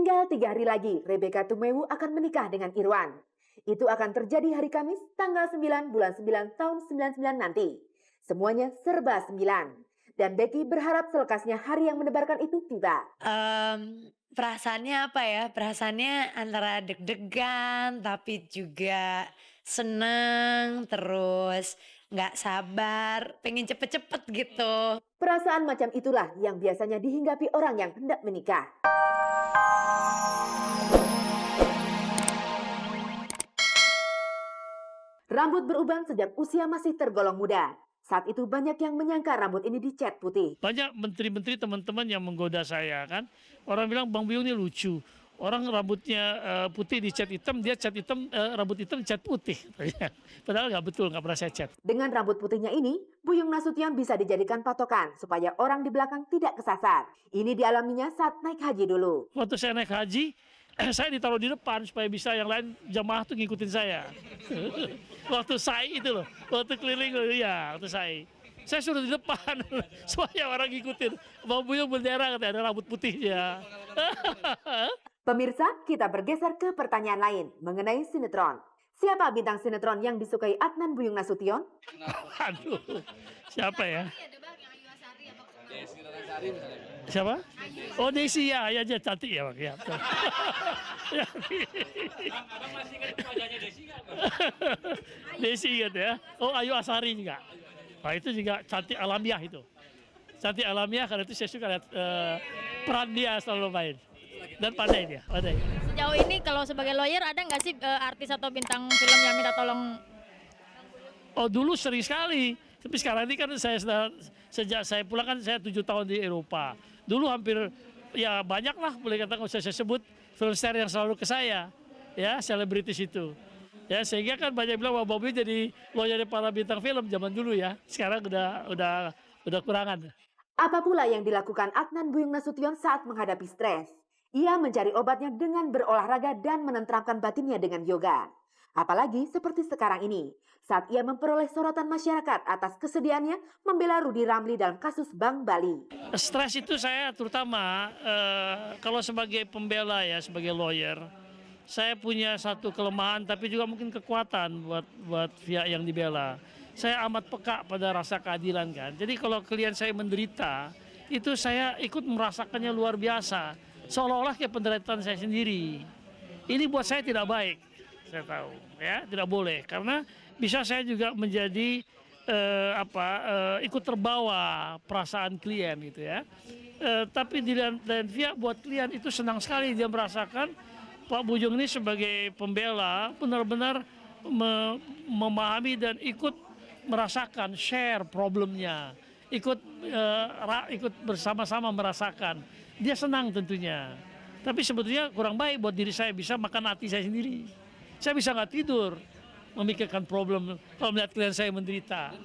Tinggal 3 hari lagi, Rebecca Tumewu akan menikah dengan Irwan. Itu akan terjadi hari Kamis, tanggal 9 bulan 9 tahun 99 nanti. Semuanya serba 9. Dan Becky berharap selekasnya hari yang mendebarkan itu tiba. Perasaannya apa ya, perasaannya antara deg-degan, tapi juga seneng, terus nggak sabar, pengen cepet-cepet gitu. Perasaan macam itulah yang biasanya dihinggapi orang yang hendak menikah. Rambut beruban sejak usia masih tergolong muda. Saat itu banyak yang menyangka rambut ini dicat putih. Banyak menteri-menteri teman-teman yang menggoda saya kan. Orang bilang Bang Buyung ini lucu. Orang rambutnya putih dicat hitam, dia cat hitam, rambut hitam cat putih. Padahal nggak betul, nggak pernah saya cat. Dengan rambut putihnya ini, Buyung Nasution bisa dijadikan patokan supaya orang di belakang tidak kesasar. Ini dialaminya saat naik haji dulu. Waktu saya naik haji, saya ditaruh di depan supaya bisa yang lain jamaah tuh ngikutin saya. Waktu sa'i itu loh, waktu keliling, ya waktu sa'i. Saya suruh di depan supaya orang ngikutin. Bang Buyung bendera katanya ada rambut putihnya. Pemirsa, kita bergeser ke pertanyaan lain mengenai sinetron. Siapa bintang sinetron yang disukai Adnan Buyung Nasution? Aduh, siapa ya? Siapa? Oh Desi ya, ya dia cantik ya Bang. Ya, betul. Desi gitu ya. Oh Ayu Asari juga. Nah itu juga cantik alamiah itu. Cantik alamiah karena itu saya suka lihat peran dia selalu main. Dan pandai dia, pandai. Sejauh ini kalau sebagai lawyer ada nggak sih artis atau bintang film yang minta tolong? Oh dulu sering sekali, tapi sekarang ini kan saya sejak saya pulang kan saya 7 tahun di Eropa. Dulu hampir ya banyak lah boleh katakan saya sebut film star yang selalu ke saya, ya selebritis itu. Ya sehingga kan banyak bilang bahwa Bobby jadi lawyer para bintang film zaman dulu ya. Sekarang udah kurangan. Apa pula yang dilakukan Adnan Buyung Nasution saat menghadapi stres? Ia mencari obatnya dengan berolahraga dan menenteramkan batinnya dengan yoga. Apalagi seperti sekarang ini, saat ia memperoleh sorotan masyarakat atas kesediaannya membela Rudy Ramli dalam kasus Bank Bali. Stres itu saya terutama kalau sebagai pembela ya, sebagai lawyer, saya punya satu kelemahan tapi juga mungkin kekuatan buat pihak yang dibela. Saya amat peka pada rasa keadilan kan. Jadi kalau klien saya menderita, itu saya ikut merasakannya luar biasa. Seolah-olah kayak penderitaan saya sendiri. Ini buat saya tidak baik, saya tahu ya, tidak boleh karena bisa saya juga menjadi ikut terbawa perasaan klien gitu ya. Tapi di lain pihak buat klien itu senang sekali dia merasakan Pak Buyung ini sebagai pembela benar-benar memahami dan ikut merasakan, share problemnya, ikut bersama-sama merasakan. Dia senang tentunya. Tapi sebetulnya kurang baik buat diri saya bisa makan hati saya sendiri. Saya bisa nggak tidur memikirkan problem kalau melihat klien saya menderita.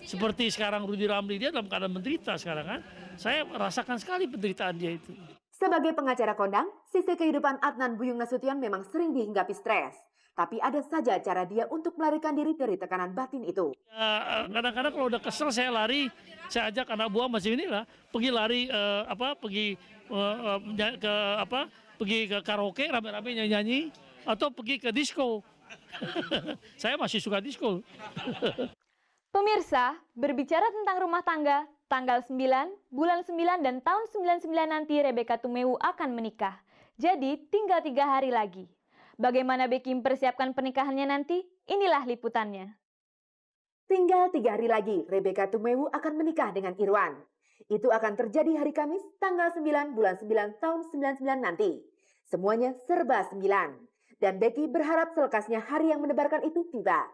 Seperti sekarang Rudy Ramli dia dalam keadaan menderita sekarang kan. Saya rasakan sekali penderitaan dia itu. Sebagai pengacara kondang, sisi kehidupan Adnan Buyung Nasution memang sering dihinggapi stres. Tapi ada saja cara dia untuk melarikan diri dari tekanan batin itu. Kadang-kadang kalau udah kesel saya lari, saya ajak anak buah masih inilah pergi lari pergi ke karaoke rame-rame nyanyi atau pergi ke disco. Saya masih suka disco. Pemirsa, berbicara tentang rumah tangga, tanggal 9, bulan 9 dan tahun 99 nanti Rebecca Tumewu akan menikah. Jadi tinggal 3 hari lagi. Bagaimana Becky mempersiapkan pernikahannya nanti? Inilah liputannya. Tinggal 3 hari lagi, Rebecca Tumewu akan menikah dengan Irwan. Itu akan terjadi hari Kamis, tanggal 9 bulan 9 tahun 99 nanti. Semuanya serba 9. Dan Becky berharap selekasnya hari yang mendebarkan itu tiba.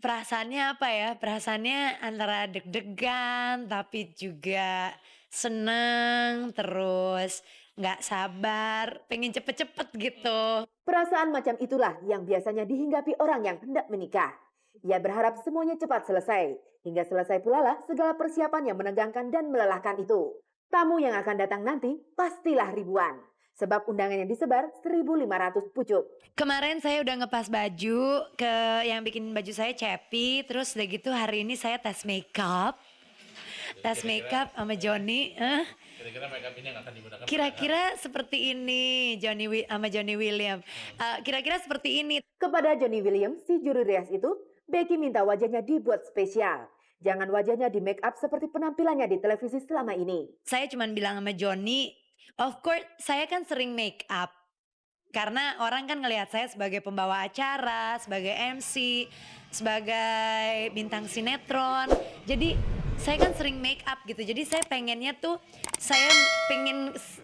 Perasaannya apa ya, perasaannya antara deg-degan, tapi juga seneng, terus nggak sabar, pengen cepet-cepet gitu. Perasaan macam itulah yang biasanya dihinggapi orang yang hendak menikah. Ia berharap semuanya cepat selesai. Hingga selesai pula lah segala persiapan yang menegangkan dan melelahkan itu. Tamu yang akan datang nanti pastilah ribuan. Sebab undangan yang disebar 1.500 pucuk. Kemarin saya udah ngepas baju, yang bikin baju saya Cepi, terus udah gitu hari ini saya tes makeup sama Joni. Kira-kira makeup ini yang akan digunakan Kira-kira seperti ini sama Johnny William. Kira-kira seperti ini. Kepada Johnny Williams, si juru rias itu, Becky minta wajahnya dibuat spesial. Jangan wajahnya di make up seperti penampilannya di televisi selama ini. Saya cuma bilang sama Johnny, of course saya kan sering make up. Karena orang kan ngelihat saya sebagai pembawa acara, sebagai MC, sebagai bintang sinetron. Jadi saya kan sering make up gitu. Jadi saya pengennya tuh, saya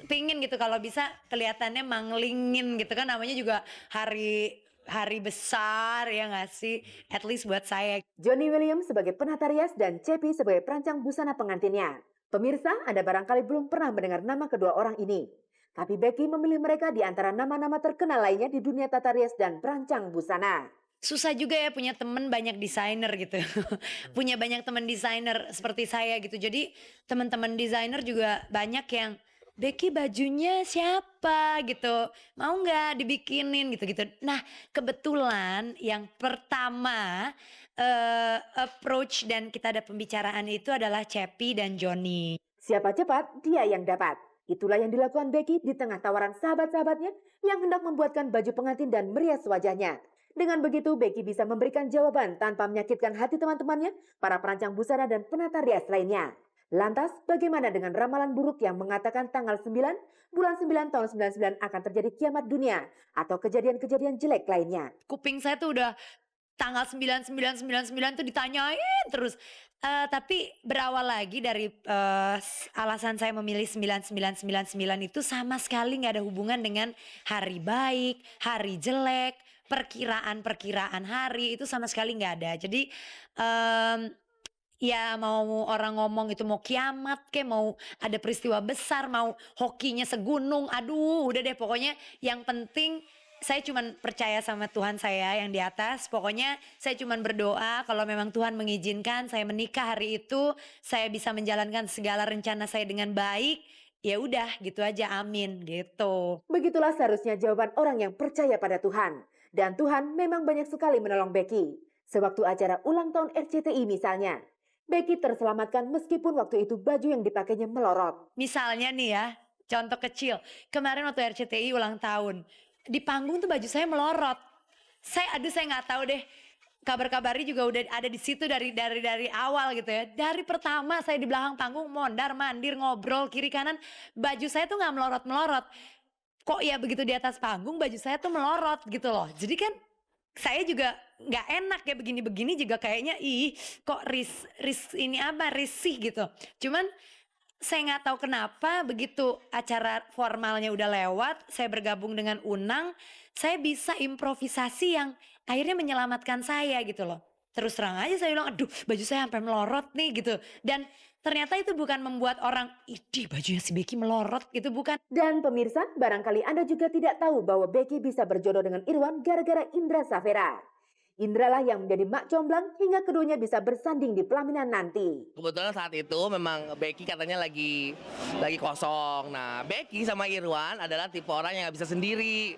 pengen gitu kalau bisa kelihatannya manglingin gitu kan. Namanya juga hari besar ya nggak sih? At least buat saya. Johnny Williams sebagai penata rias dan Cepi sebagai perancang busana pengantinnya. Pemirsa, Anda barangkali belum pernah mendengar nama kedua orang ini. Tapi Becky memilih mereka di antara nama-nama terkenal lainnya di dunia tata rias dan perancang busana. Susah juga ya punya temen banyak desainer gitu. Punya banyak teman desainer seperti saya gitu. Jadi teman-teman desainer juga banyak yang, Becky bajunya siapa gitu. Mau nggak dibikinin gitu-gitu. Nah kebetulan yang pertama approach dan kita ada pembicaraan itu adalah Cepi dan Johnny. Siapa cepat, dia yang dapat. Itulah yang dilakukan Becky di tengah tawaran sahabat-sahabatnya yang hendak membuatkan baju pengantin dan merias wajahnya. Dengan begitu, Becky bisa memberikan jawaban tanpa menyakitkan hati teman-temannya, para perancang busana dan penata rias lainnya. Lantas, bagaimana dengan ramalan buruk yang mengatakan tanggal 9, bulan 9 tahun 99 akan terjadi kiamat dunia atau kejadian-kejadian jelek lainnya? Kuping saya tuh udah tanggal 9999 tuh ditanyain terus. Tapi berawal lagi dari alasan saya memilih 9999 itu sama sekali nggak ada hubungan dengan hari baik, hari jelek, perkiraan hari itu sama sekali nggak ada. Jadi ya mau orang ngomong itu mau kiamat kayak mau ada peristiwa besar, mau hokinya segunung, aduh udah deh pokoknya yang penting saya cuman percaya sama Tuhan saya yang di atas. Pokoknya saya cuman berdoa kalau memang Tuhan mengizinkan saya menikah hari itu, saya bisa menjalankan segala rencana saya dengan baik. Ya udah gitu aja, amin gitu. Begitulah seharusnya jawaban orang yang percaya pada Tuhan. Dan Tuhan memang banyak sekali menolong Becky. Sewaktu acara ulang tahun RCTI misalnya, Becky terselamatkan meskipun waktu itu baju yang dipakainya melorot. Misalnya nih ya, contoh kecil. Kemarin waktu RCTI ulang tahun, di panggung tuh baju saya melorot. Saya nggak tahu deh. Kabar-kabarnya juga udah ada di situ dari awal gitu ya. Dari pertama saya di belakang panggung mondar mandir ngobrol kiri kanan, baju saya tuh nggak melorot. Kok ya begitu di atas panggung baju saya tuh melorot gitu loh. Jadi kan saya juga nggak enak ya begini-begini juga kayaknya kok risih gitu. Cuman saya nggak tahu kenapa begitu acara formalnya udah lewat, saya bergabung dengan Unang, saya bisa improvisasi yang akhirnya menyelamatkan saya gitu loh. Terus terang aja saya bilang, aduh baju saya sampai melorot nih gitu. Dan ternyata itu bukan membuat orang, idih bajunya si Becky melorot gitu, bukan. Dan pemirsa, barangkali Anda juga tidak tahu bahwa Becky bisa berjodoh dengan Irwan gara-gara Indra Safera. Indra lah yang menjadi mak comblang hingga keduanya bisa bersanding di pelaminan nanti. Kebetulan saat itu memang Becky katanya lagi kosong. Nah, Becky sama Irwan adalah tipe orang yang nggak bisa sendiri.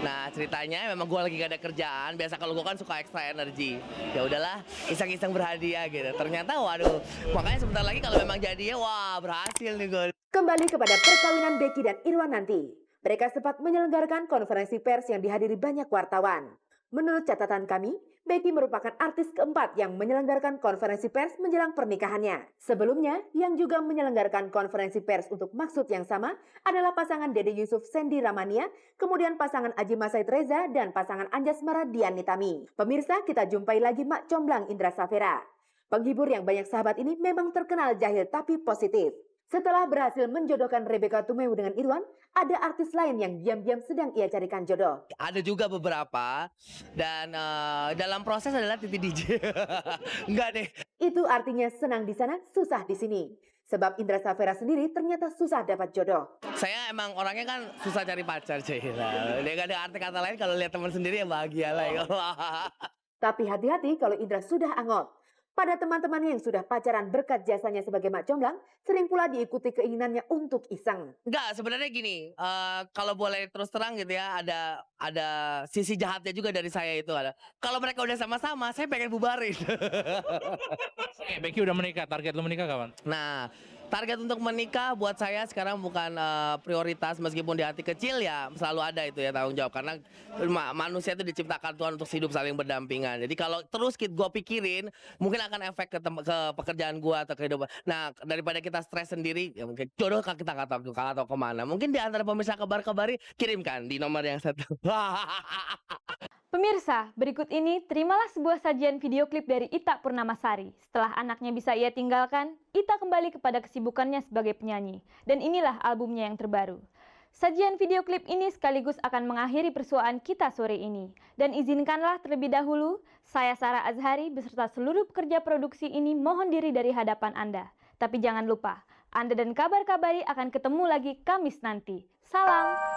Nah, ceritanya memang gue lagi gak ada kerjaan. Biasa kalau gue kan suka extra energi. Ya udahlah, iseng-iseng berhadiah gitu. Ternyata waduh, makanya sebentar lagi kalau memang jadinya wah berhasil nih gue. Kembali kepada perkawinan Becky dan Irwan nanti. Mereka sempat menyelenggarakan konferensi pers yang dihadiri banyak wartawan. Menurut catatan kami, Becky merupakan artis keempat yang menyelenggarakan konferensi pers menjelang pernikahannya. Sebelumnya, yang juga menyelenggarakan konferensi pers untuk maksud yang sama adalah pasangan Dede Yusuf Sandy Ramania, kemudian pasangan Aji Masaid Reza, dan pasangan Anjasmara Dian Nitami. Pemirsa, kita jumpai lagi mak comblang Indra Safera. Penghibur yang banyak sahabat ini memang terkenal jahil tapi positif. Setelah berhasil menjodohkan Rebecca Tumeu dengan Irwan, ada artis lain yang diam-diam sedang ia carikan jodoh. Ada juga beberapa dan dalam proses adalah Titi DJ. Enggak deh. Itu artinya senang di sana, susah di sini. Sebab Indra Safera sendiri ternyata susah dapat jodoh. Saya emang orangnya kan susah cari pacar, cuy. Nah, dia gak ada arti kata lain kalau lihat teman sendiri ya bahagia lah. Ya. Tapi hati-hati kalau Indra sudah angot. Pada teman-temannya yang sudah pacaran berkat jasanya sebagai mak comblang, sering pula diikuti keinginannya untuk iseng. Enggak, sebenarnya gini, kalau boleh terus terang gitu ya, ada sisi jahatnya juga dari saya itu ada. Kalau mereka udah sama-sama, saya pengen bubarin. Becky udah menikah, target lu menikah kapan? Nah, target untuk menikah buat saya sekarang bukan prioritas, meskipun di hati kecil ya selalu ada itu ya tanggung jawab, karena manusia itu diciptakan Tuhan untuk hidup saling berdampingan. Jadi kalau terus gue pikirin mungkin akan efek ke pekerjaan gue atau kehidupan. Nah, daripada kita stres sendiri, ya mungkin jodoh kita nggak tahu kemana. Mungkin di antara pemirsa kabar-kabari kirimkan di nomor yang satu. Pemirsa, berikut ini terimalah sebuah sajian video klip dari Ita Purnamasari. Setelah anaknya bisa ia tinggalkan, Ita kembali kepada kesibukannya sebagai penyanyi. Dan inilah albumnya yang terbaru. Sajian video klip ini sekaligus akan mengakhiri persuaan kita sore ini. Dan izinkanlah terlebih dahulu, saya Sarah Azhari beserta seluruh pekerja produksi ini mohon diri dari hadapan Anda. Tapi jangan lupa, Anda dan kabar-kabari akan ketemu lagi Kamis nanti. Salam!